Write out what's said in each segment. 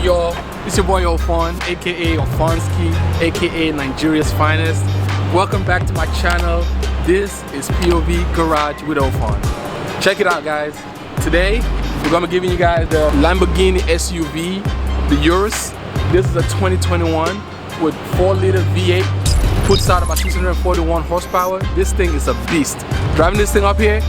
y'all? It's your boy Ofon, aka Ofonski, aka Nigeria's finest. Welcome back to my channel. This is POV Garage with Ofon. Check it out, guys. Today we're gonna be giving you guys the Lamborghini SUV, the Urus. This is a 2021 with 4-liter V8. Puts out about 641 horsepower. This thing is a beast. Driving this thing up here,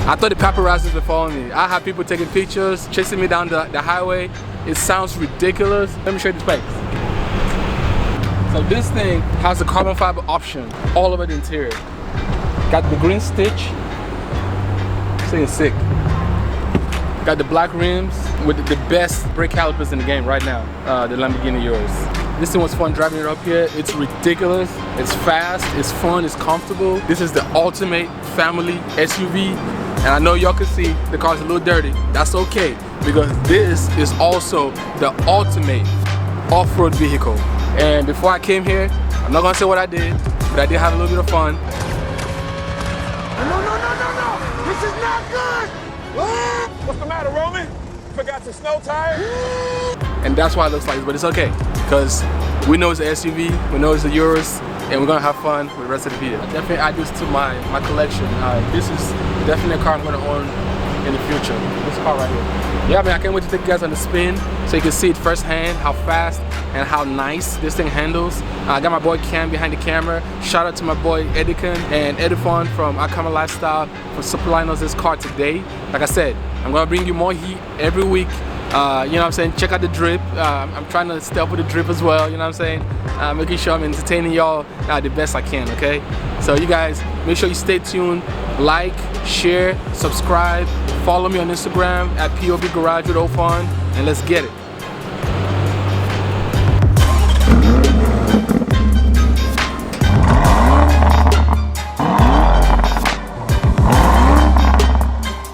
I thought the paparazzis were following me. I have people taking pictures, chasing me down the highway. It sounds ridiculous. Let me show you the specs. So this thing has the carbon fiber option all over the interior. Got the green stitch. This thing is sick. Got the black rims with the best brake calipers in the game right now. The Lamborghini Urus. This thing was fun driving it up here. It's ridiculous. It's fast. It's fun. It's comfortable. This is the ultimate family SUV. And I know y'all can see the car's a little dirty. That's okay, because this is also the ultimate off-road vehicle. And before I came here, I'm not gonna say what I did, but I did have a little bit of fun. No, this is not good. What's the matter, Roman? Forgot your snow tire? And that's why it looks like this, but it's okay, because we know it's an SUV, we know it's a Urus, and we're gonna have fun with the rest of the video. I definitely add this to my collection. This is definitely a car I'm gonna own in the future. This car right here. Yeah, man, I can't wait to take you guys on the spin so you can see it firsthand, how fast and how nice this thing handles. I got my boy Cam behind the camera. Shout out to my boy Edikan and Ofon from Akama Lifestyle for supplying us this car today. Like I said, I'm gonna bring you more heat every week. You know what I'm saying? Check out the drip. I'm trying to step with the drip as well, you know what I'm saying? Making sure I'm entertaining y'all the best I can, okay? So you guys, make sure you stay tuned, like, share, subscribe, follow me on Instagram at POV Garage with Ofon, and let's get it.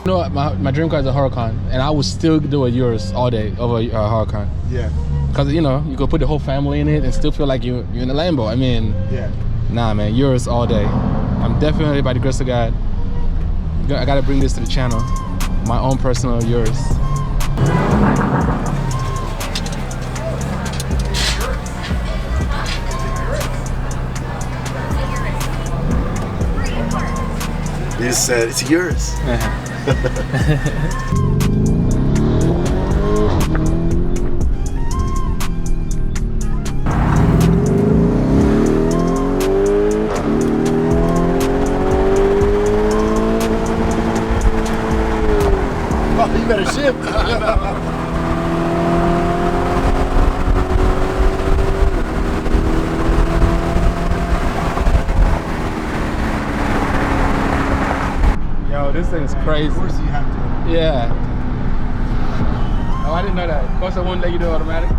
You know what, my dream car is a Huracan, and I would still do a Urus all day over a Huracan. Yeah. Because, you know, you could put the whole family in it and still feel like you're in a Lambo. I mean, yeah. Nah, man, Urus all day. I'm definitely, by the grace of God, I gotta bring this to the channel. My own personal Urus. You just said it's yours. Oh, you better shift. Yo, this thing is crazy. Of course you have to. Yeah. Oh, I didn't know that. Of course, I wouldn't let you do automatic.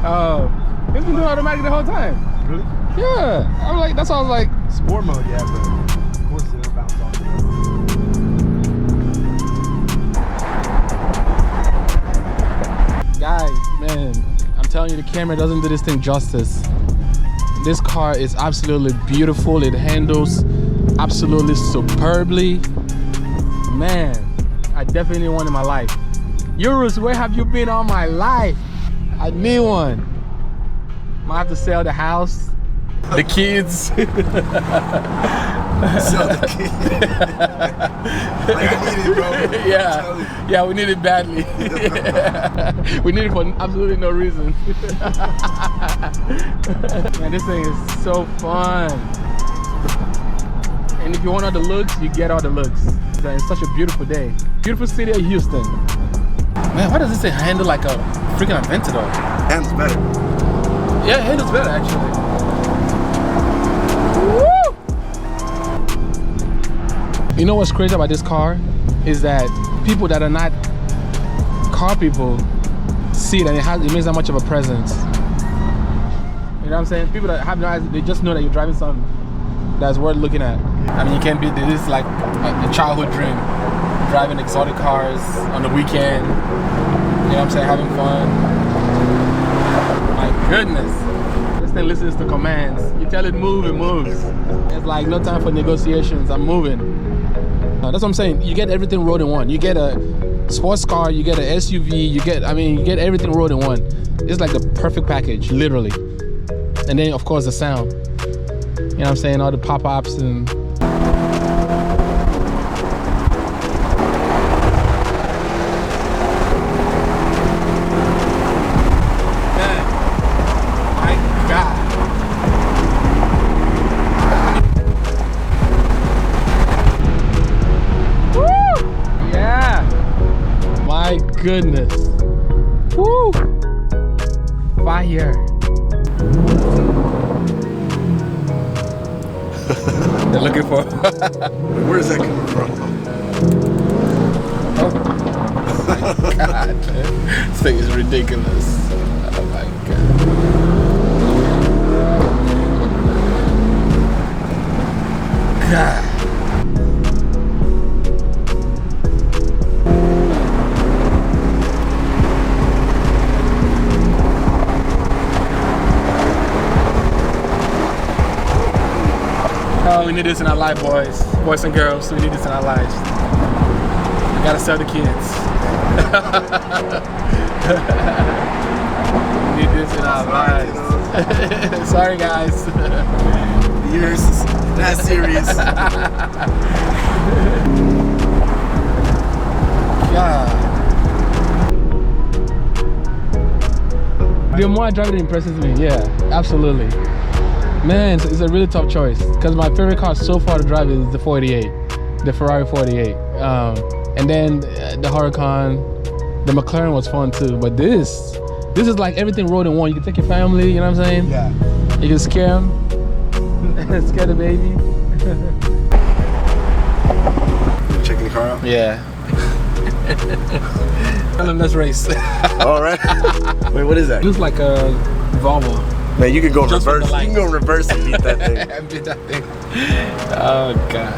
Oh, it's been doing automatic the whole time. Really? Yeah. I was like, that's why I was like. Sport mode, yeah, but of course it'll bounce off. Guys, man, I'm telling you, the camera doesn't do this thing justice. This car is absolutely beautiful. It handles absolutely superbly. Man, I definitely need one in my life. Urus, where have you been all my life? I need one. Might have to sell the house, the kids. Sell the kid. Like, I need it, bro. Yeah, we need it badly. We need it for absolutely no reason. Man, this thing is so fun. And if you want all the looks, you get all the looks. It's such a beautiful day. Beautiful city of Houston. Man, why does this thing handle like a freaking Aventador? Handles better. Yeah, it handles better actually. Woo! You know what's crazy about this car? Is that people that are not car people see that it makes that much of a presence. You know what I'm saying? People that have no eyes, they just know that you're driving something that's worth looking at. I mean, you can't beat this. Is like a childhood dream. Driving exotic cars on the weekend. You know what I'm saying? Having fun. My goodness. This thing listens to commands. You tell it move, it moves. It's like no time for negotiations. I'm moving. That's what I'm saying. You get everything rolled in one. You get a sports car, you get an SUV, you get everything rolled in one. It's like the perfect package, literally. And then of course the sound. You know what I'm saying? All the pop-ups and goodness. Woo! Fire. They're looking for. Where is that coming from? Oh my God. This thing is ridiculous. Oh my God. God. Oh, we need this in our life, boys and girls. We need this in our lives. We gotta sell the kids. We need this in our lives. Sorry, guys. Yours is not serious. God. The more I drive it, it impresses me. Yeah, absolutely. Man, it's a really tough choice because my favorite car so far to drive is the 488, the Ferrari 488. And then the Huracan, the McLaren was fun too. But this is like everything rolled in one. You can take your family, you know what I'm saying? Yeah. You can scare them, scare the baby. Checking the car out? Yeah. Tell them let's race. All right. Wait, what is that? Looks like a Volvo. Man, you can go Just reverse. with the You can go reverse and beat that thing. Beat that thing. Oh God.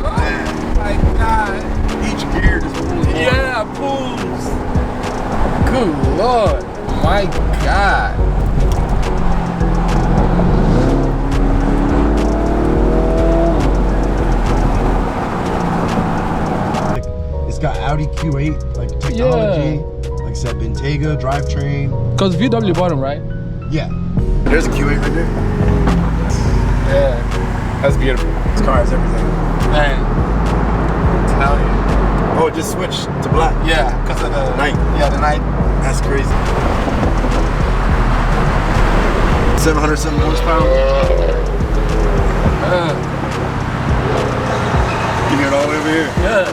Oh my God. Each gear just pulls more. Yeah, pulls. Good Lord. My God. Got Audi Q8 like technology, like I said, Bentayga drivetrain. Cause VW bought them, right? Yeah. There's a Q8 right there. Yeah, that's beautiful. This car has everything. Man, tell you. Oh, it just switched to black. Yeah, cause of the night. Yeah, the night. That's crazy. 707 horsepower. You hear it all the way over here. Yeah.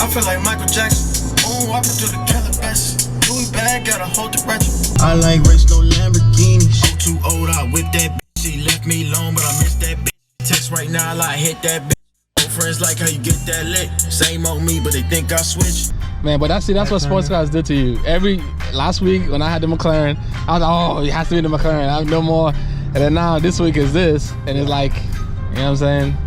I feel like Michael Jackson. Oh, I do the calabash. Louis bag, gotta hold the ratchet. I like race no Lamborghinis. I'm too old, I whip that bitch. She left me alone, but I miss that bitch. Text right now, like hit that bitch. Old friends like how you get that lit. Same old me, but they think I switched. Man, but that's what sports cars did to you. Last week when I had the McLaren, I was like, oh, it has to be the McLaren. I have no more. And then now this week is this, and it's like, you know what I'm saying?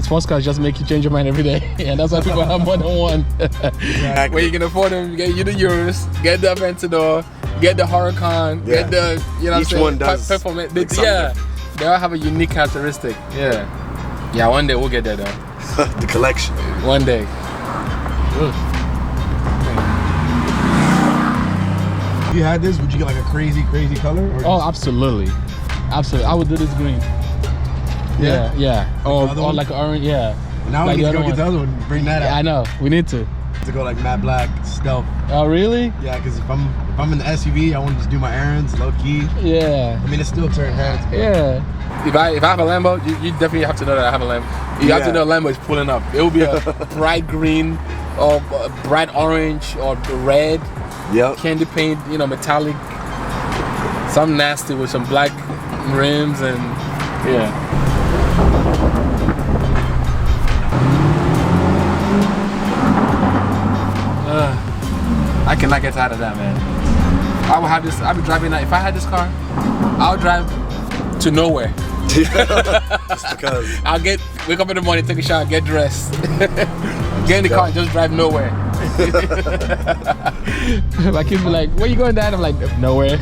Sports cars just make you change your mind every day, and that's why people have more than one. Exactly. When you can afford them, get you the Urus, get the Aventador, get the Huracan, get the, you know what I'm saying? Each one does performance. yeah. They all have a unique characteristic. Yeah. Yeah, one day we'll get there though. The collection. One day. If you had this, would you get like a crazy color? Or Oh, absolutely. Absolutely. I would do this green. Yeah, yeah. Or like an orange, yeah. Now like we need to go get the other one and bring that out. I know, we need to. To go like matte black, stealth. Oh, really? Yeah, because if I'm in the SUV, I want to just do my errands, low key. Yeah. I mean, it's still turn heads. But Yeah. If I have a Lambo, you definitely have to know that I have a Lambo. You have to know Lambo is pulling up. It will be a bright green or bright orange or red. Yep. Candy paint, you know, metallic. Something nasty with some black rims and yeah. I cannot get tired of that, man. I will have this. I'll be driving that. If I had this car, I'll drive to nowhere. Just because. Wake up in the morning, take a shower, get dressed, get in the car, and just drive nowhere. My kids be like, "Where you going, Dad?" I'm like, "Nowhere."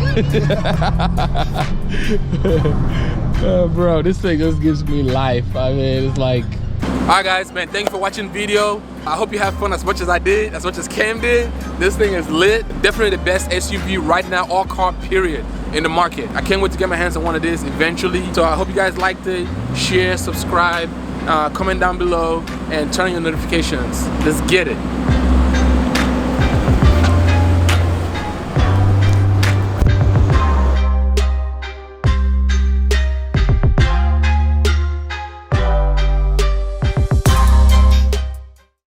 Bro, this thing just gives me life. I mean, it's like... Alright guys, man, thank you for watching the video. I hope you have fun as much as I did, as much as Cam did. This thing is lit. Definitely the best SUV right now, all car period, in the market. I can't wait to get my hands on one of these eventually. So I hope you guys liked it. Share, subscribe, comment down below, and turn on your notifications. Let's get it.